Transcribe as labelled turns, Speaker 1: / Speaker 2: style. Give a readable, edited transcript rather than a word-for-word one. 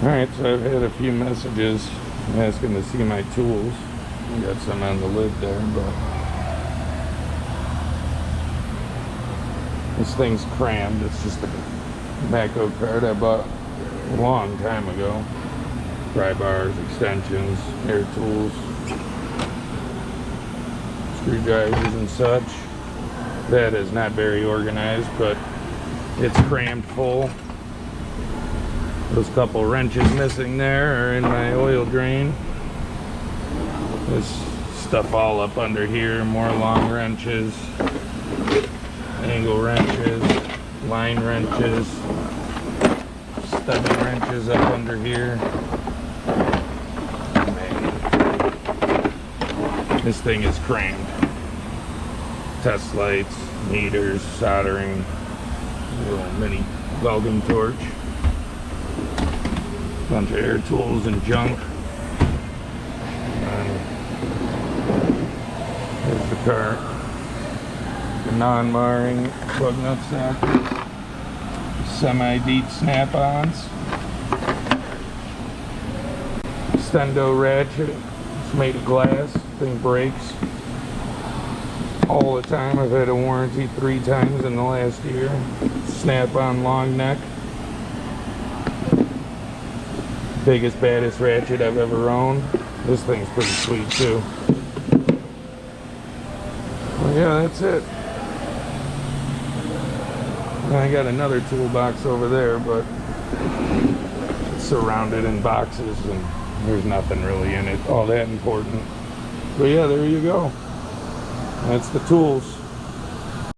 Speaker 1: Alright, so I've had a few messages asking to see my tools. Got some on the lid there, but this thing's crammed. It's just a Matco card I bought a long time ago. Pry bars, extensions, air tools, screwdrivers and such. That is not very organized, but it's crammed full. Those couple wrenches missing there are in my oil drain. There's stuff all up under here, more long wrenches, angle wrenches, line wrenches, studding wrenches up under here. This thing is crammed. Test lights, meters, soldering, little mini welding torch, bunch of air tools and junk. And there's the car, the non-marring plug nut socket, semi-deep snap-ons, Stendo ratchet. It's made of glass. Thing breaks all the time. I've had a warranty 3 times in the last year. Snap-on long neck. Biggest, baddest ratchet I've ever owned. This thing's pretty sweet too. Well, yeah, that's it. I got another toolbox over there, but it's surrounded in boxes and there's nothing really in it all that important. But yeah, there you go. That's the tools.